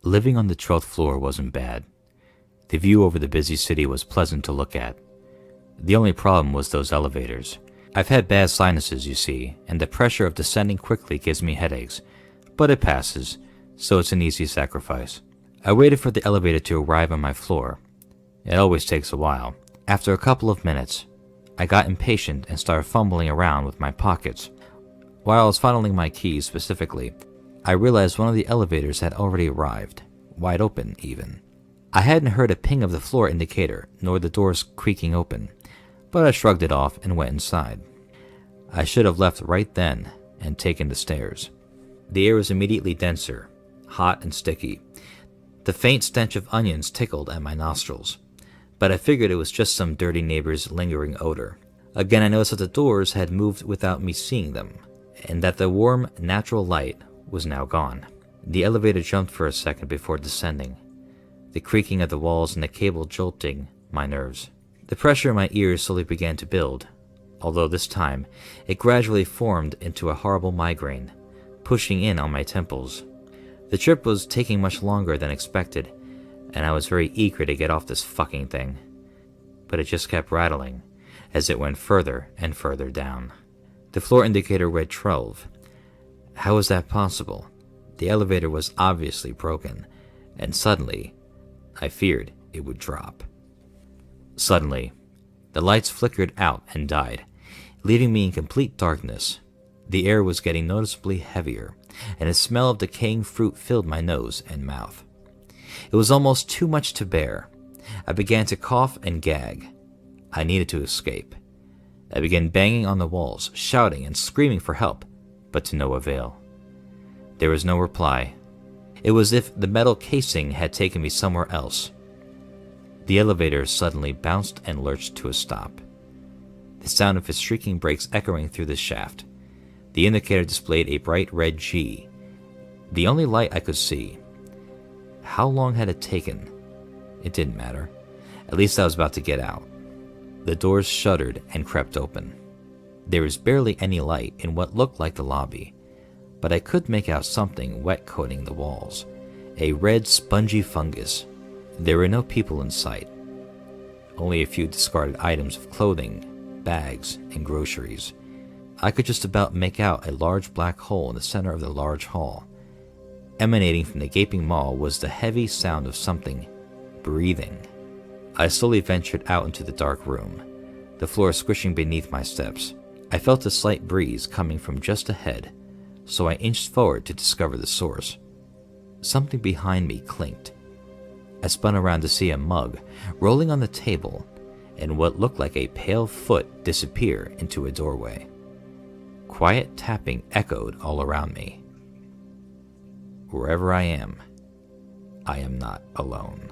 Living on the 12th floor wasn't bad. The view over the busy city was pleasant to look at. The only problem was those elevators. I've had bad sinuses, you see, and the pressure of descending quickly gives me headaches, but it passes, so it's an easy sacrifice. I waited for the elevator to arrive on my floor. It always takes a while. After a couple of minutes, I got impatient and started fumbling around with my pockets. While I was funneling my keys specifically, I realized one of the elevators had already arrived, wide open even. I hadn't heard a ping of the floor indicator, nor the doors creaking open, but I shrugged it off and went inside. I should have left right then and taken the stairs. The air was immediately denser, hot and sticky. The faint stench of onions tickled at my nostrils, but I figured it was just some dirty neighbor's lingering odor. Again, I noticed that the doors had moved without me seeing them, and that the warm, natural light was now gone. The elevator jumped for a second before descending, the creaking of the walls and the cable jolting my nerves. The pressure in my ears slowly began to build, although this time it gradually formed into a horrible migraine, pushing in on my temples. The trip was taking much longer than expected, and I was very eager to get off this fucking thing. But it just kept rattling as it went further and further down. The floor indicator read 12. How was that possible? The elevator was obviously broken, and suddenly, I feared it would drop. Suddenly, the lights flickered out and died, leaving me in complete darkness. The air was getting noticeably heavier, and a smell of decaying fruit filled my nose and mouth. It was almost too much to bear. I began to cough and gag. I needed to escape. I began banging on the walls, shouting and screaming for help, but to no avail. There was no reply. It was as if the metal casing had taken me somewhere else. The elevator suddenly bounced and lurched to a stop, the sound of its shrieking brakes echoing through the shaft. The indicator displayed a bright red G, the only light I could see. How long had it taken? It didn't matter. At least I was about to get out. The doors shuddered and crept open. There was barely any light in what looked like the lobby, but I could make out something wet coating the walls, a red spongy fungus. There were no people in sight, only a few discarded items of clothing, bags, and groceries. I could just about make out a large black hole in the center of the large hall. Emanating from the gaping maw was the heavy sound of something breathing. I slowly ventured out into the dark room, the floor squishing beneath my steps. I felt a slight breeze coming from just ahead, so I inched forward to discover the source. Something behind me clinked. I spun around to see a mug rolling on the table and what looked like a pale foot disappear into a doorway. Quiet tapping echoed all around me. Wherever I am not alone.